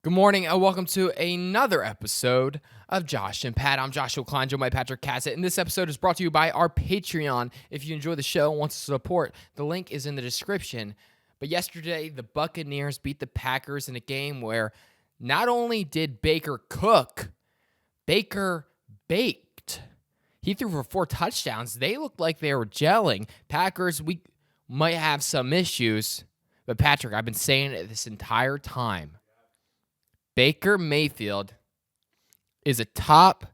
Good morning and welcome to another episode of Josh and Pat. I'm Joshua Klein, joined by Patrick Cassett, and this episode is brought to you by our Patreon. If you enjoy the show and want to support, the link is in the description. But yesterday, the Buccaneers beat the Packers in a game where not only did Baker cook, Baker baked. He threw for 4 touchdowns. They looked like they were gelling. Packers, we might have some issues, but Patrick, I've been saying it this entire time. Baker Mayfield is a top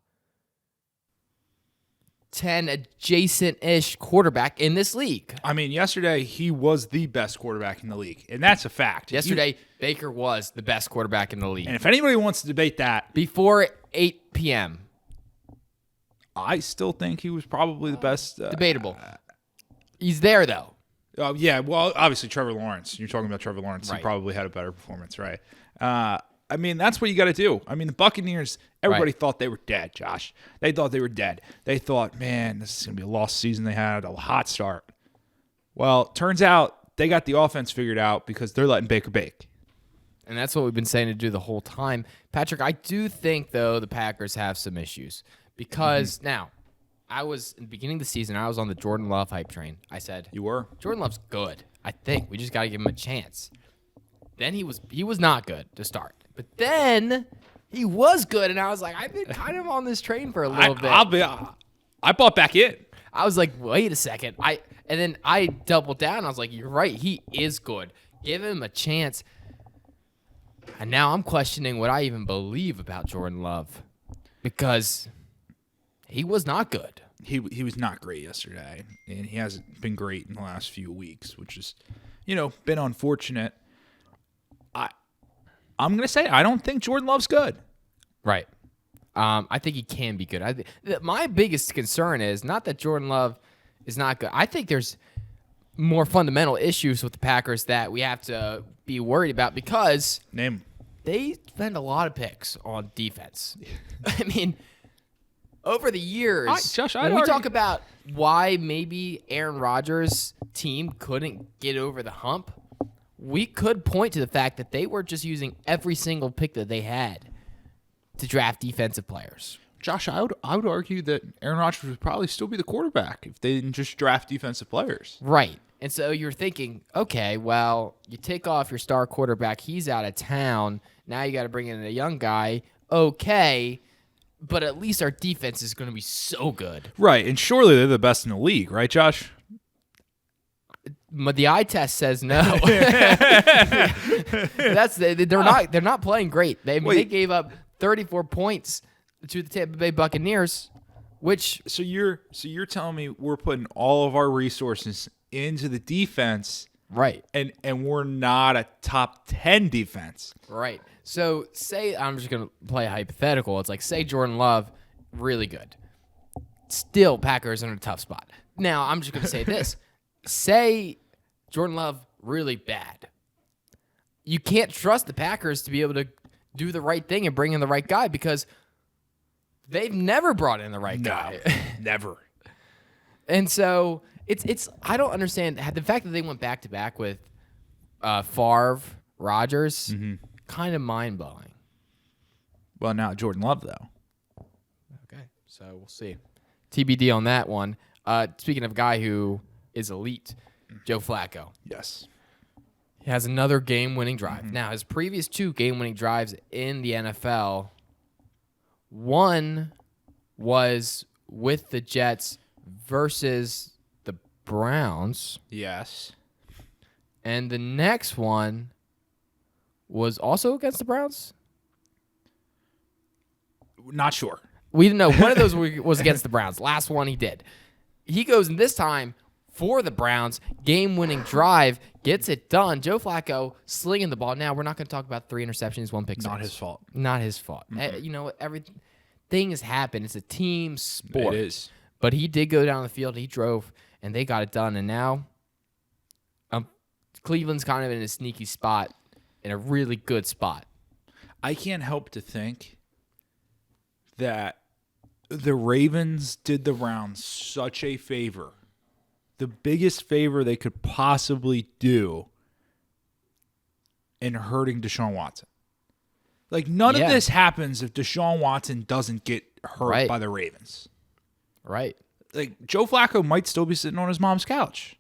10 adjacent-ish quarterback in this league. I mean, yesterday he was the best quarterback in the league, and that's a fact. Yesterday, Baker was the best quarterback in the league. And if anybody wants to debate that, Before 8 p.m. I still think he was probably the best. Debatable. He's there, though. Yeah, well, obviously Trevor Lawrence. You're talking about Trevor Lawrence. Right. He probably had a better performance, right? I mean, that's what you got to do. I mean, the Buccaneers, everybody thought they were dead, Josh. They thought they were dead. They thought, man, this is going to be a lost season. They had a hot start. Well, turns out they got the offense figured out because they're letting Baker bake. And that's what we've been saying to do the whole time. Patrick, I do think, though, the Packers have some issues. Because now, in the beginning of the season, I was on the Jordan Love hype train. I said, You were? Jordan Love's good. I think we just got to give him a chance. Then he was not good to start. But then he was good, and I was like, I've been kind of on this train for a little bit. I bought back in. I was like, wait a second. And then I doubled down. I was like, you're right. He is good. Give him a chance. And now I'm questioning what I even believe about Jordan Love because he was not good. He was not great yesterday, and he hasn't been great in the last few weeks, which is, been unfortunate. I'm going to say I don't think Jordan Love's good. Right. I think he can be good. My biggest concern is not that Jordan Love is not good. I think there's more fundamental issues with the Packers that we have to be worried about because Name. they spend a lot of picks on defense. I mean, over the years, Josh, when we talk about why maybe Aaron Rodgers' team couldn't get over the hump, we could point to the fact that they were just using every single pick that they had to draft defensive players. Josh, I would argue that Aaron Rodgers would probably still be the quarterback if they didn't just draft defensive players. Right. And so you're thinking, okay, well, you take off your star quarterback. He's out of town. Now you got to bring in a young guy. Okay. But at least our defense is going to be so good. Right. And surely they're the best in the league, right, Josh? The eye test says no. They're not playing great. They gave up 34 points to the Tampa Bay Buccaneers, which So you're telling me we're putting all of our resources into the defense, right. and we're not a top 10 defense. Right. So say I'm just going to play a hypothetical. It's like say Jordan Love really good. Still Packers in a tough spot. Now, I'm just going to say this. Say Jordan Love really bad. You can't trust the Packers to be able to do the right thing and bring in the right guy because they've never brought in the right guy. Never. And so it's I don't understand the fact that they went back to back with Favre, Rodgers, kind of mind blowing. Well, now Jordan Love though. Okay, so we'll see. TBD on that one. Speaking of a guy who is elite, Joe Flacco. Yes. He has another game-winning drive. Now, his previous 2 game-winning drives in the NFL, one was with the Jets versus the Browns, Yes. and the next one was also against the Browns? Not sure. We didn't know. One of those was against the Browns. Last one he did. He goes in this time for the Browns, game-winning drive, gets it done. Joe Flacco slinging the ball. Now, we're not going to talk about 3 interceptions, 1 pick six. Not his fault. Not his fault. You know what? Everything has happened. It's a team sport. It is. But he did go down the field. He drove, and they got it done. And now Cleveland's kind of in a sneaky spot, in a really good spot. I can't help to think that the Ravens did the Browns such a favor. The biggest favor they could possibly do in hurting Deshaun Watson. Like, none of this happens if Deshaun Watson doesn't get hurt by the Ravens. Right. Like, Joe Flacco might still be sitting on his mom's couch.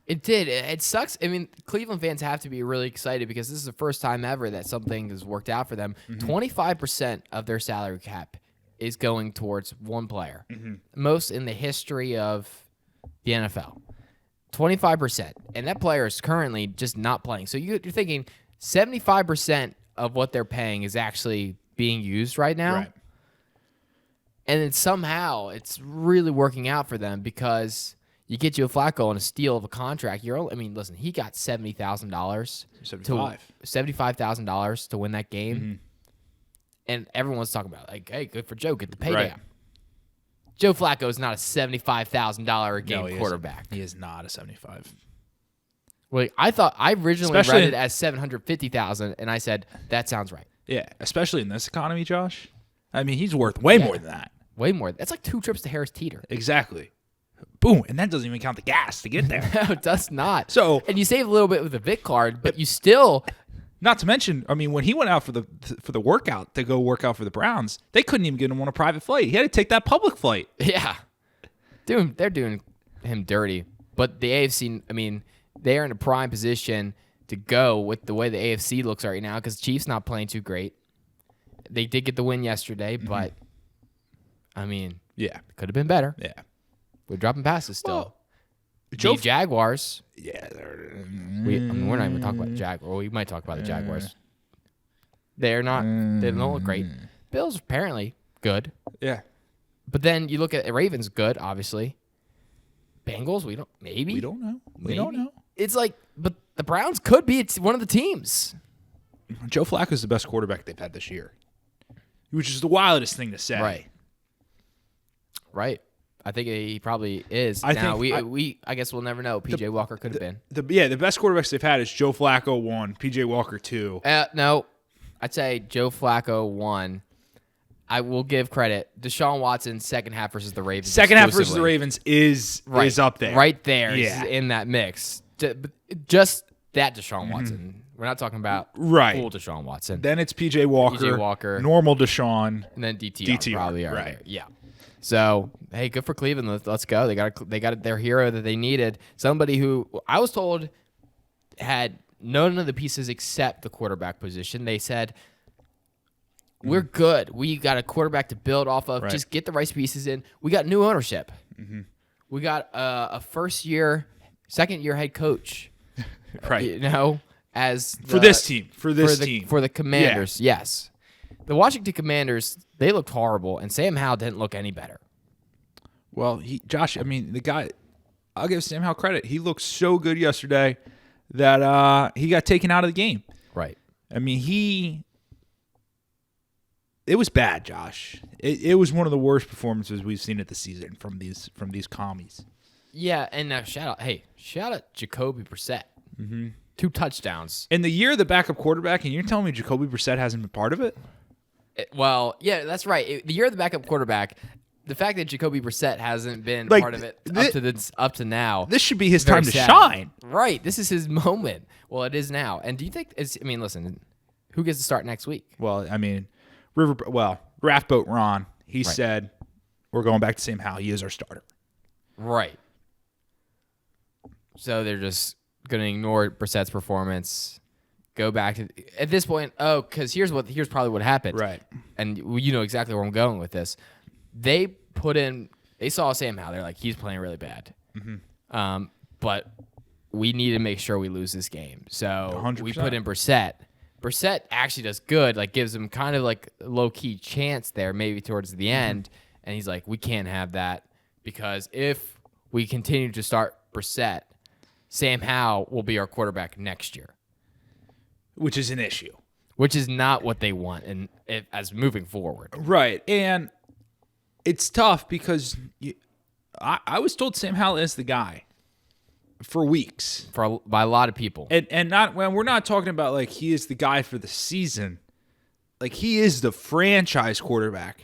It did. It sucks. I mean, Cleveland fans have to be really excited because this is the first time ever that something has worked out for them. 25% of their salary cap is going towards one player. Most in the history of the NFL. 25%. And that player is currently just not playing. So you're thinking 75% of what they're paying is actually being used right now. Right. And then somehow it's really working out for them because you get Joe Flacco on a steal of a contract. Listen, he got $70,000, $75,000 to win that game, and everyone's talking about like, hey, good for Joe, get the payday. Right. Joe Flacco is not a $75,000 a game quarterback. He is not a 75. Well, I originally read it as $750,000, and I said that sounds right. Yeah, especially in this economy, Josh. I mean, he's worth way more than that. Way more. That's like 2 trips to Harris Teeter. Exactly. Boom, and that doesn't even count the gas to get there. No, it does not. So, and you save a little bit with the Vic card, but you still. Not to mention, I mean, when he went out for the workout to go work out for the Browns, they couldn't even get him on a private flight. He had to take that public flight. Yeah, they're doing him dirty. But the AFC, I mean, they are in a prime position to go with the way the AFC looks right now because Chiefs not playing too great. They did get the win yesterday, but I mean, could have been better. Yeah. We're dropping passes still. Well, the Jaguars. Yeah. We're not even talking about the Jaguars. Well, we might talk about the Jaguars. They're not. They don't look great. Bills apparently good. Yeah. But then you look at Ravens, good, obviously. Bengals, we don't know. We don't know. It's like, but the Browns could be one of the teams. Joe Flacco is the best quarterback they've had this year, which is the wildest thing to say. Right. I think he probably is. I guess we'll never know. PJ Walker could have been. The best quarterbacks they've had is Joe Flacco 1, PJ Walker 2. No, I'd say Joe Flacco 1. I will give credit. Deshaun Watson second half versus the Ravens. Second half versus the Ravens is up there. Right there. Yeah. In that mix. Just that Deshaun Watson. We're not talking about full Deshaun Watson. Then it's PJ Walker, normal Deshaun, and then DTR probably are there. Yeah. So, hey, good for Cleveland. Let's go. They got their hero that they needed. Somebody who I was told had none of the pieces except the quarterback position. They said, we're good. We got a quarterback to build off of. Right. Just get the right pieces in. We got new ownership. We got a second-year head coach. Right. As for this team. For the Commanders, yes. The Washington Commanders, they looked horrible, and Sam Howell didn't look any better. Well, Josh, I mean, the guy, I'll give Sam Howell credit. He looked so good yesterday that he got taken out of the game. Right. I mean, it was bad, Josh. It was one of the worst performances we've seen at the season from these commies. Yeah, and shout out Jacoby Brissett. 2 touchdowns. In the year of the backup quarterback, and you're telling me Jacoby Brissett hasn't been part of it? Well, yeah, that's right. The year of the backup quarterback, the fact that Jacoby Brissett hasn't been part of it up to now. This should be his time to shine. Right. This is his moment. Well, it is now. And do you think listen, who gets to start next week? Well, I mean, Draft Boat Ron, he said, we're going back to Sam Howell. He is our starter. Right. So they're just going to ignore Brissett's performance. Go back to at this point. Oh, because here's probably what happened. Right. And you know exactly where I'm going with this. They saw Sam Howell. They're like, he's playing really bad. But we need to make sure we lose this game. So 100%. We put in Brissett. Brissett actually does good. Like gives him kind of like a low key chance there, maybe towards the end. And he's like, we can't have that because if we continue to start Brissett, Sam Howell will be our quarterback next year. Which is an issue. Which is not what they want as moving forward. Right. And it's tough because I was told Sam Howell is the guy for weeks. By a lot of people. And not when we're not talking about like he is the guy for the season. Like he is the franchise quarterback.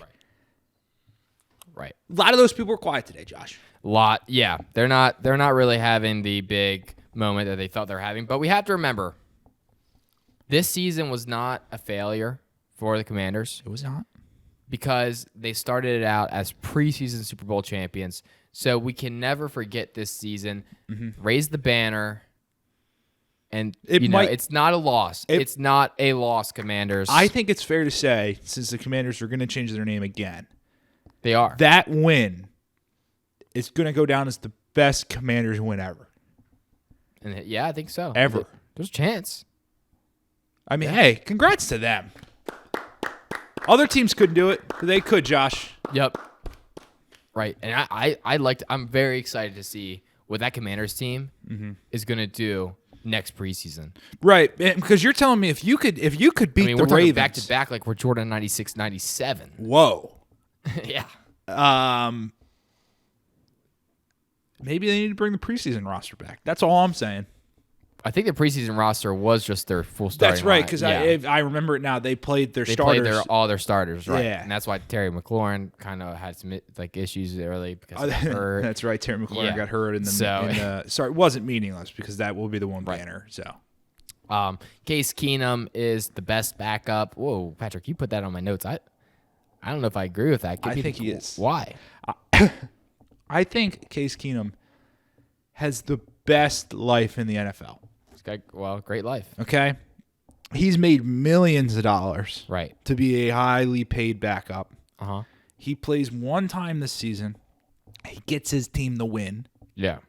Right. A lot of those people were quiet today, Josh. Yeah. They're not really having the big moment that they thought they're having. But we have to remember, this season was not a failure. for the Commanders It was not. because they started it out as preseason Super Bowl champions. So we can never forget this season. Raise the banner. And, it's not a loss. It's not a loss, Commanders. I think it's fair to say, since the Commanders are going to change their name again, they are. that win is going to go down as the best Commanders win ever. And yeah, I think so. Ever. There's a chance. I mean, hey, congrats to them. Other teams couldn't do it, but they could, Josh. Yep. Right. And I'm very excited to see what that Commanders team is going to do next preseason. Right, because you're telling me if you could beat the we're talking Ravens back to back like we're Jordan 96, 97. Whoa. Yeah. Maybe they need to bring the preseason roster back. That's all I'm saying. I think the preseason roster was just their full starting. That's right, because line. I remember it now. They played their they starters. played all their starters, right? Yeah. And that's why Terry McLaurin kind of had some issues early because he got hurt. That's right. Terry McLaurin got hurt in the sorry, it wasn't meaningless because that will be the one banner. So, Case Keenum is the best backup. Whoa, Patrick, you put that on my notes. I don't know if I agree with that. I think he is. Why? I think Case Keenum has the best life in the NFL. He's got great life. Okay, he's made millions of dollars. Right. To be a highly paid backup. Uh-huh. He plays one time this season. He gets his team the win. Yeah.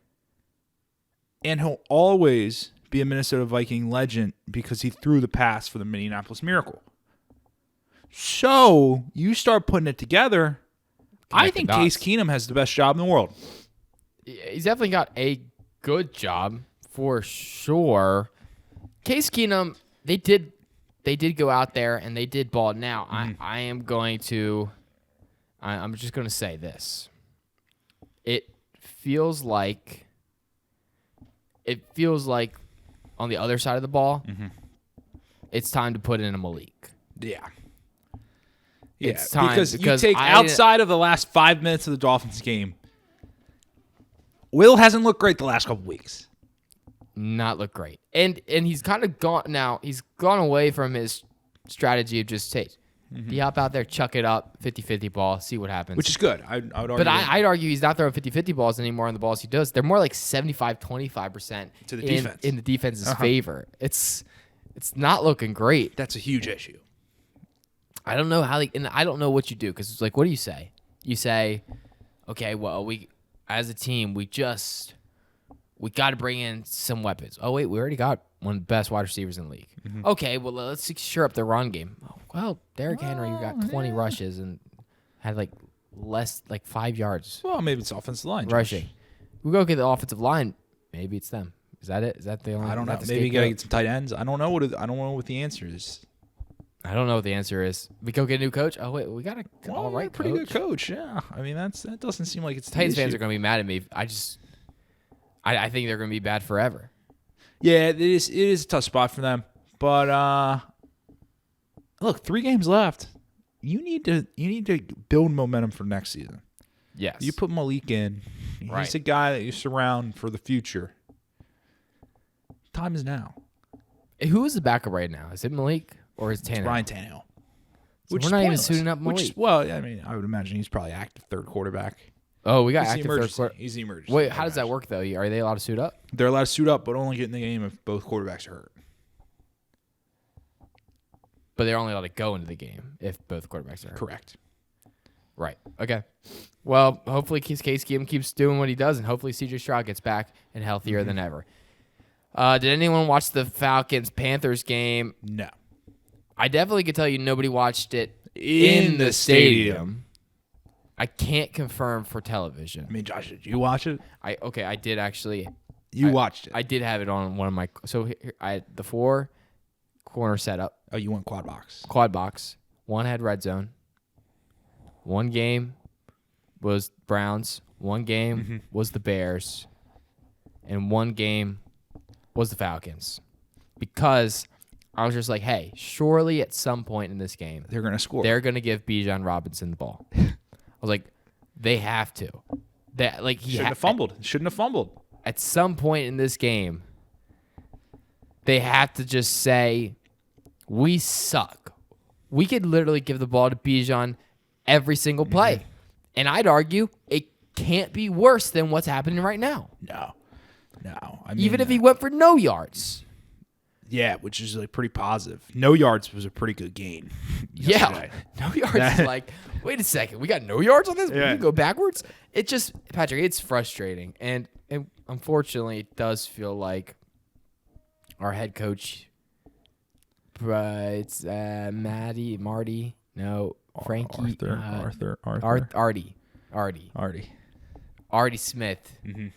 And he'll always be a Minnesota Viking legend because he threw the pass for the Minneapolis Miracle. So you start putting it together. I think Case Keenum has the best job in the world. He's definitely got a good job for sure. Case Keenum, they did go out there and they did ball. Now I'm just going to say this. It feels like on the other side of the ball, it's time to put in a Malik. Yeah. It's time because you take outside of the last 5 minutes of the Dolphins game, Will hasn't looked great the last couple weeks. Not look great. And he's kind of gone now. He's gone away from his strategy of just you hop out there, chuck it up, 50-50 ball, see what happens. Which is good. I would argue. But I'd argue he's not throwing 50-50 balls anymore on the balls he does. They're more like 75-25% to the defense. In the defense's favor. It's not looking great. That's a huge issue. I don't know and I don't know what you do because it's like, what do you say? You say, okay, well, we as a team, we got to bring in some weapons. Oh, wait, we already got one of the best wide receivers in the league. Okay, well, let's secure up the run game. Oh, well, Derrick Henry, you got 20 rushes and had less 5 yards. Well, maybe it's offensive line rushing. We go get the offensive line. Maybe it's them. Is that it? Is that the only? I don't know. Maybe you gotta get some tight ends. I don't know what the answer is. I don't know what the answer is. We go get a new coach. Oh wait, we got a pretty good coach. Yeah, I mean that doesn't seem like it's Titans fans are gonna be mad at me. I think they're gonna be bad forever. Yeah, it is a tough spot for them. But look, 3 games left. You need to build momentum for next season. Yes, you put Malik in. He's a guy that you surround for the future. Time is now. Who is the backup right now? Is it Malik? Or is Tannehill? It's Ryan Tannehill. So we're not even suiting up Malik. I mean, I would imagine he's probably active third quarterback. Oh, we got active third quarterback. He's the emergency. Wait, how does that work, though? Are they allowed to suit up? They're allowed to suit up, but only get in the game if both quarterbacks are hurt. But they're only allowed to go into the game if both quarterbacks are hurt. Correct. Right. Okay. Well, hopefully Case Keenum keeps doing what he does, and hopefully C.J. Stroud gets back and healthier than ever. Did anyone watch the Falcons-Panthers game? No. I definitely could tell you nobody watched it in the stadium. I can't confirm for television. I mean, Josh, did you watch it? I did actually. You watched it. I did have it on one of my. So the 4 corner setup. Oh, you went quad box. Quad box. One had red zone. One game was Browns. One game was the Bears. And one game was the Falcons. Because I was just like, hey, surely at some point in this game, they're going to score. They're going to give Bijan Robinson the ball. I was like, they have to. He shouldn't have fumbled. At some point in this game, they have to just say, we suck. we could literally give the ball to Bijan every single play. And I'd argue it can't be worse than what's happening right now. No. I mean, Even if he went for no yards. Yeah, which is like pretty positive. No yards was a pretty good gain. Yeah. No yards is like, wait a second. We got no yards on this? We can go backwards? It just, Patrick, it's frustrating. And unfortunately, it does feel like our head coach, it's Frankie. Artie Smith. Mm-hmm.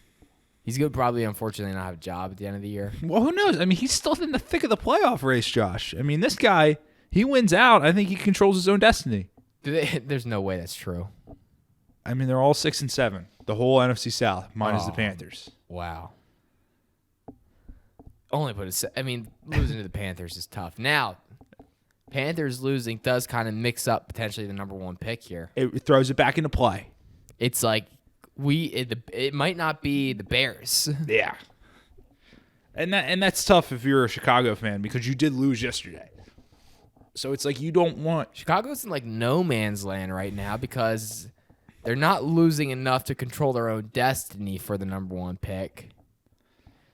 He's going to probably, unfortunately, not have a job at the end of the year. Well, who knows? I mean, he's still in the thick of the playoff race, Josh. I mean, this guy, he wins out. I think he controls his own destiny. There's no way that's true. I mean, they're all 6-7. The whole NFC South, minus the Panthers. Wow. Losing to the Panthers is tough. Now, Panthers losing does kind of mix up potentially the number one pick here. It throws it back into play. It's like it might not be the Bears. Yeah. And that's tough if you're a Chicago fan because you did lose yesterday. So it's like you don't want Chicago's in like no man's land right now because they're not losing enough to control their own destiny for the number one pick.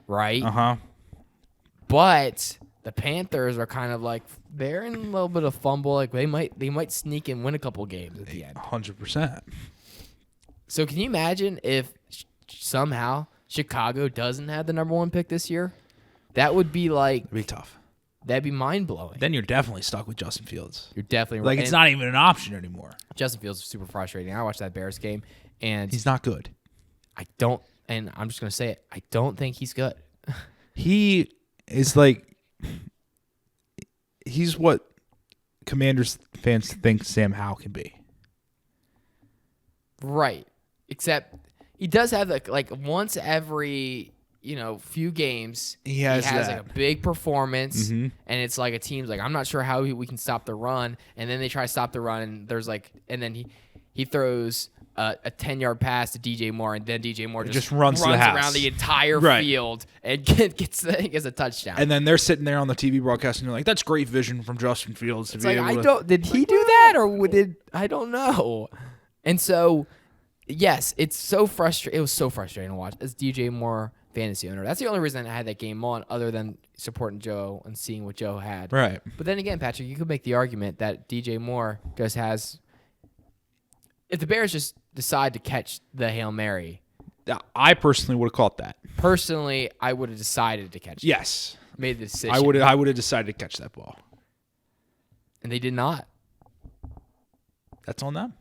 Right? Uh-huh. But the Panthers are kind of like they're in a little bit of fumble. Like they might sneak and win a couple games at the end. 100%. So can you imagine if somehow Chicago doesn't have the number one pick this year? That would be like It'd be tough. That'd be mind blowing. Then you're definitely stuck with Justin Fields. You're definitely like it's not even an option anymore. Justin Fields is super frustrating. I watched that Bears game and he's not good. And I'm just gonna say it. I don't think he's good. He is like he's what Commanders fans think Sam Howell can be. Right. Except he does have like once every few games he has like a big performance and it's like a team's like I'm not sure how we can stop the run and then they try to stop the run and there's like and then he throws a 10-yard pass to DJ Moore and then DJ Moore just runs around the entire field and gets a touchdown. And then they're sitting there on the TV broadcast and they're like, that's great vision from Justin Fields. It's like, did he do that or I don't know. And so, yes, it's so frustrating. It was so frustrating to watch as DJ Moore fantasy owner. That's the only reason I had that game on other than supporting Joe and seeing what Joe had. Right. But then again, Patrick, you could make the argument that DJ Moore just has if the Bears just decide to catch the Hail Mary. I personally would have caught that. Personally, I would have decided to catch it. Yes. Made the decision. I would have decided to catch that ball. And they did not. That's on them.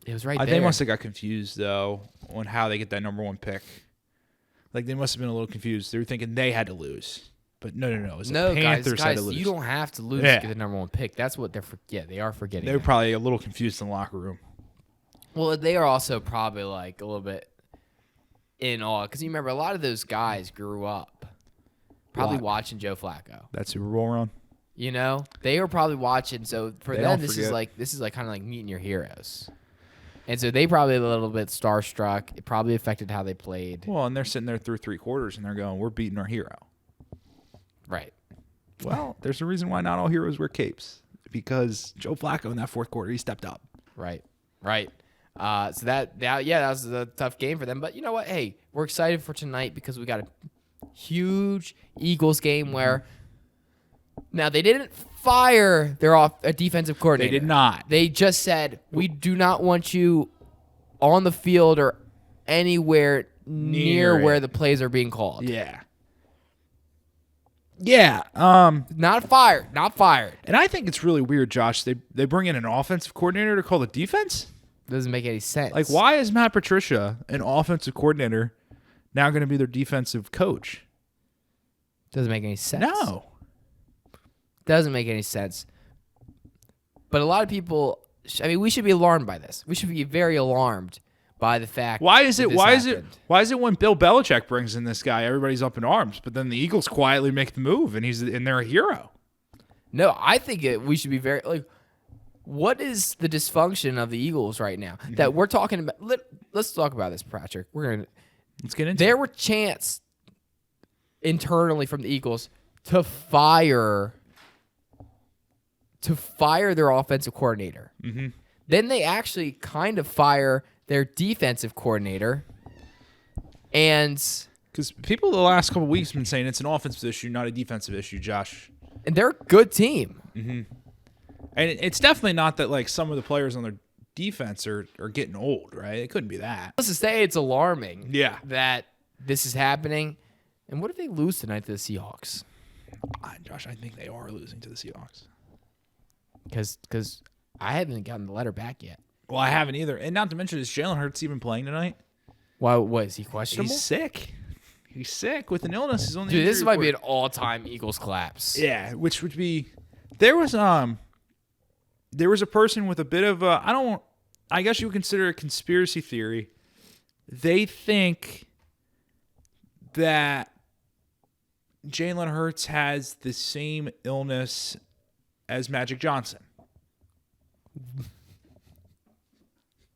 It was right there. They must have got confused, though, on how they get that number one pick. Like, they must have been a little confused. They were thinking they had to lose. But no. It was the Panthers had to lose. You don't have to lose to get the number one pick. That's what they are forgetting. They were probably a little confused in the locker room. Well, they are also probably like a little bit in awe. Because you remember, a lot of those guys grew up probably watching Joe Flacco. That Super Bowl run? They were probably watching. So for them, this is like kind of like meeting your heroes. And so they probably a little bit starstruck. It probably affected how they played. Well, and they're sitting there through three quarters, and they're going, we're beating our hero. Right. Well, there's a reason why not all heroes wear capes. Because Joe Flacco in that fourth quarter, he stepped up. Right. So that was a tough game for them. But you know what? Hey, we're excited for tonight because we got a huge Eagles game where now they didn't fire a defensive coordinator. They did not. They just said, we do not want you on the field or anywhere near where the plays are being called. Yeah. Yeah. Not fired. And I think it's really weird, Josh. They bring in an offensive coordinator to call the defense? Doesn't make any sense. Like, why is Matt Patricia, an offensive coordinator, now going to be their defensive coach? Doesn't make any sense. No. Doesn't make any sense. But a lot of people, we should be alarmed by this. We should be very alarmed by the fact. Why is it when Bill Belichick brings in this guy, everybody's up in arms, but then the Eagles quietly make the move and they're a hero? No, I think we should be very what is the dysfunction of the Eagles right now that we're talking about? Let's talk about this, Patrick. Let's get into it. There were chants internally from the Eagles to fire to fire their offensive coordinator. Mm-hmm. Then they actually kind of fire their defensive coordinator. And Because people the last couple of weeks have been saying it's an offensive issue, not a defensive issue, Josh. they're a good team. Mm-hmm. And it's definitely not that like some of the players on their defense are getting old, right? It couldn't be that. Let's just say it's alarming Yeah. that this is happening. And what if they lose tonight to the Seahawks? Josh, I think they are losing to the Seahawks. Because I haven't gotten the letter back yet. Well, I haven't either. And not to mention, is Jalen Hurts even playing tonight? Why was he questionable? He's sick. He's sick with an illness. He's on the Dude, this injury might be an report. all-time Eagles collapse. Yeah, which would be there was a person with a bit of a I guess you would consider it a conspiracy theory. They think that Jalen Hurts has the same illness as Magic Johnson.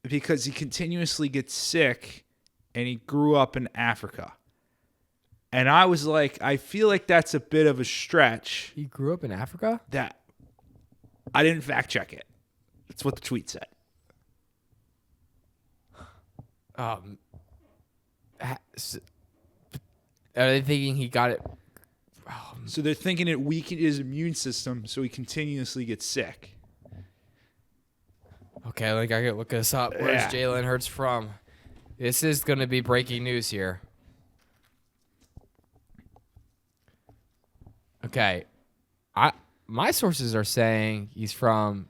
Because he continuously gets sick and he grew up in Africa. And I was like, I feel like that's a bit of a stretch. He grew up in Africa? That I didn't fact check it. That's what the tweet said. Are they thinking he got it? So they're thinking it weakened his immune system, so he continuously gets sick. Okay, I gotta look this up. Where's Yeah. Jalen Hurts from? This is going to be breaking news here. Okay. My sources are saying he's from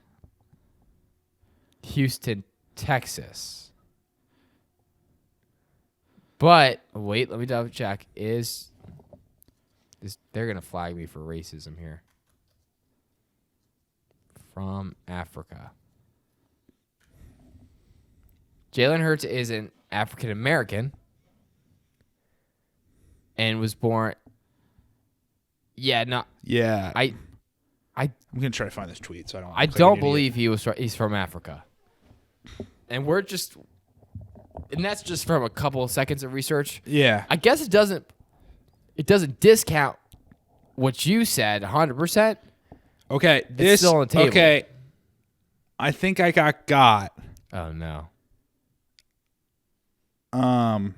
Houston, Texas. But wait, let me double check. They're going to flag me for racism here. From Africa. Jalen Hurts is an African American and was born. Yeah, no, Yeah. I I'm gonna try to find this tweet, so I don't. I look like don't an idiot. believe he's from Africa. And that's just from a couple of seconds of research. Yeah. I guess it doesn't discount what you said 100%. Okay. It's still on the table. Okay. I think I got. Oh no. I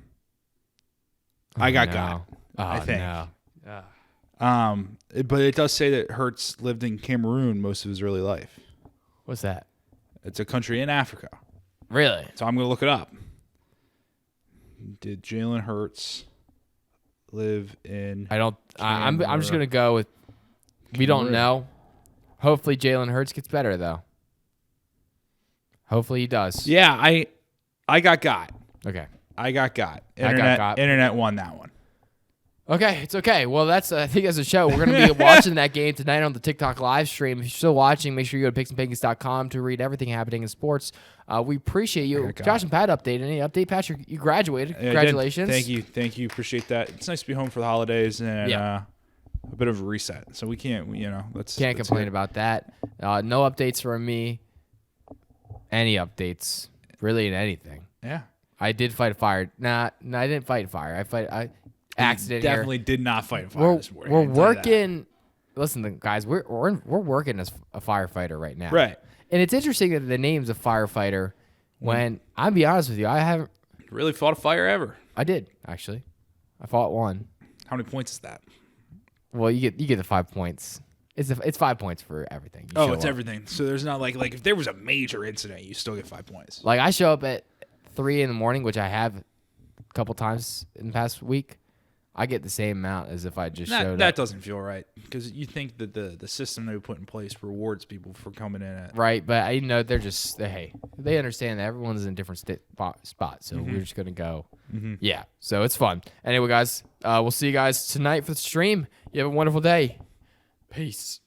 got no. got. Oh, I think. No. But it does say that Hurts lived in Cameroon most of his early life. What's that? It's a country in Africa. Really? So I'm gonna look it up. Did Jalen Hurts live in? I'm just gonna go with. We don't know. Hopefully Jalen Hurts gets better though. Hopefully he does. Yeah, I got. Okay. I got. got. Internet won that one. Okay, it's okay. Well, I think that's a show. We're going to be watching that game tonight on the TikTok live stream. If you're still watching, make sure you go to picksandpancakes.com to read everything happening in sports. We appreciate you. Josh and Pat update. Any update, Patrick? You graduated. Yeah, Congratulations. Thank you. Appreciate that. It's nice to be home for the holidays and a bit of a reset. So we can't Can't complain about that. No updates from me. Any updates, really, in anything. Yeah. I did fight a fire. Nah, I didn't fight a fire. I accident here. Definitely did not fight a fire this morning. We're working. Listen, guys, we're working as a firefighter right now. Right. And it's interesting that the name's a firefighter. When I'll be honest with you, I haven't. Really fought a fire ever. I did actually. I fought one. How many points is that? Well, you get the 5 points. It's 5 points for everything. You show It's up. everything. So there's not like if there was a major incident, you still get 5 points. Like I show up at 3 a.m, which I have a couple times in the past week. I get the same amount as if I just showed up. That doesn't feel right because you think that the system they put in place rewards people for coming in at Right, but I know they understand that everyone's in a different spot, so we're just gonna go. Yeah, so it's fun. Anyway, guys, we'll see you guys tonight for the stream. You have a wonderful day. Peace.